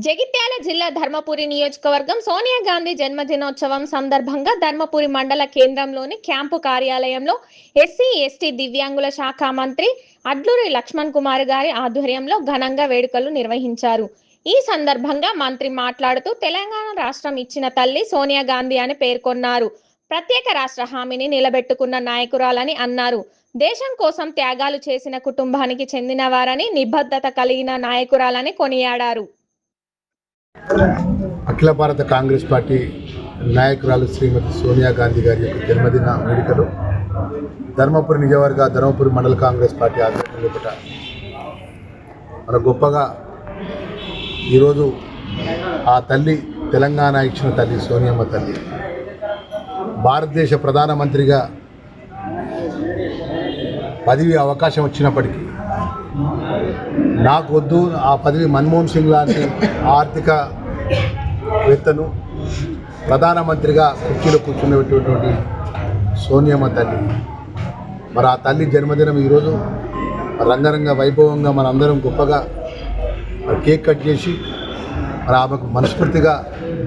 జగిత్యాల జిల్లా ధర్మపురి నియోజకవర్గం సోనియా గాంధీ జన్మదినోత్సవం సందర్భంగా ధర్మపురి మండల కేంద్రంలోని క్యాంపు కార్యాలయంలో ఎస్సీ ఎస్టీ దివ్యాంగుల శాఖ మంత్రి అడ్లూరి లక్ష్మణ్ కుమార్ గారి ఆధ్వర్యంలో ఘనంగా వేడుకలు నిర్వహించారు. ఈ సందర్భంగా మంత్రి మాట్లాడుతూ తెలంగాణ రాష్ట్రం ఇచ్చిన తల్లి సోనియా గాంధీ అని పేర్కొన్నారు. ప్రత్యేక రాష్ట్ర హామీని నిలబెట్టుకున్న నాయకురాలని అన్నారు. దేశం కోసం త్యాగాలు చేసిన కుటుంబానికి చెందినవారని, నిబద్ధత కలిగిన నాయకురాలని కొనియాడారు. అఖిల భారత కాంగ్రెస్ పార్టీ నాయకురాలు శ్రీమతి సోనియా గాంధీ గారి యొక్క జన్మదిన వేడుకలు ధర్మపురి నియోజకవర్గ ధర్మపురి మండల కాంగ్రెస్ పార్టీ ఆధ్వర్యంలో మన గొప్పగా ఈరోజు ఆ తల్లి తెలంగాణ ఇచ్చిన తల్లి సోనియమ్మ తల్లి భారతదేశ ప్రధానమంత్రిగా పదవి అవకాశం వచ్చినప్పటికీ నాకు వద్దు, ఆ పదవి మన్మోహన్ సింగ్ లాంటి ఆర్థికవేత్తను ప్రధానమంత్రిగా కుర్చీలో కూర్చున్నటువంటి సోనియమ్మ తల్లి. మరి ఆ తల్లి జన్మదినం ఈరోజు రంగరంగ వైభవంగా మనందరం గొప్పగా కేక్ కట్ చేసి మరి ఆమెకు మనస్ఫూర్తిగా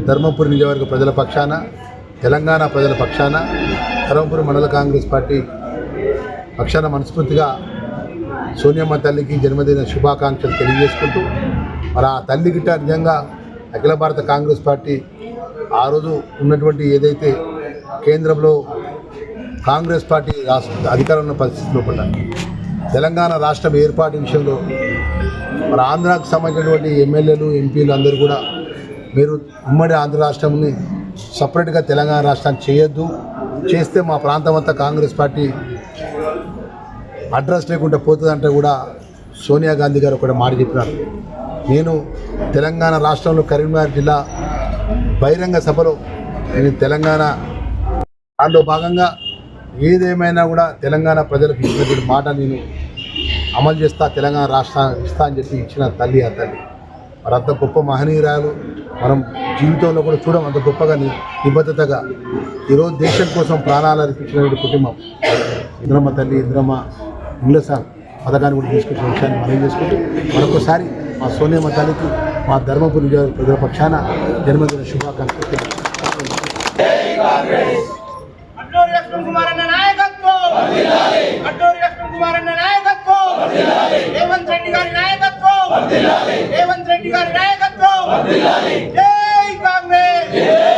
ధర్మపురి నియోజకవర్గ ప్రజల పక్షాన, తెలంగాణ ప్రజల పక్షాన, ధర్మపురి మండల కాంగ్రెస్ పార్టీ పక్షాన మనస్ఫూర్తిగా సోనియమ్మ తల్లికి జన్మదిన శుభాకాంక్షలు తెలియజేసుకుంటూ మరి ఆ తల్లి గిట్ట నిజంగా అఖిల భారత కాంగ్రెస్ పార్టీ ఆ రోజు ఉన్నటువంటి ఏదైతే కేంద్రంలో కాంగ్రెస్ పార్టీ అధికారంలో పరిస్థితిలో పడ్డారు, తెలంగాణ రాష్ట్రం ఏర్పాటు విషయంలో మరి ఆంధ్రాకు సంబంధించినటువంటి ఎమ్మెల్యేలు ఎంపీలు అందరూ కూడా మీరు ఉమ్మడి ఆంధ్ర రాష్ట్రంని సపరేట్గా తెలంగాణ రాష్ట్రాన్ని చేయొద్దు, చేస్తే మా ప్రాంతం అంతా కాంగ్రెస్ పార్టీ అడ్రస్ లేకుండా పోతుందంటే కూడా సోనియా గాంధీ గారు ఒక మాట చెప్పినారు. నేను తెలంగాణ రాష్ట్రంలో కరీంనగర్ జిల్లా బహిరంగ సభలో నేను తెలంగాణ దానిలో భాగంగా ఏదేమైనా కూడా తెలంగాణ ప్రజలకు ఇచ్చినటువంటి మాట నేను అమలు చేస్తా, తెలంగాణ రాష్ట్రాన్ని ఇస్తా అని చెప్పి ఇచ్చిన తల్లి ఆ తల్లి. మరి అంత గొప్ప మహనీయురాలు మనం జీవితంలో కూడా చూడం, అంత గొప్పగా నిబద్ధతగా ఈరోజు దేశం కోసం ప్రాణాలు అర్పించినటువంటి కుటుంబం ఇంద్రమ్మ తల్లి, ఇంద్రమ్మ ఇండ్ల పథకాన్ని కూడా తీసుకొచ్చిన విషయాన్ని మనం చేసుకుంటూ మరొకసారి మా సోనియమ్మ తల్లికి మా ధర్మపురి ప్రజల పక్షాన జన్మదిన శుభాకాంక్షలు. రేవంత్ రెడ్డి గారి నాయకత్వం, జై కాంగ్రెస్.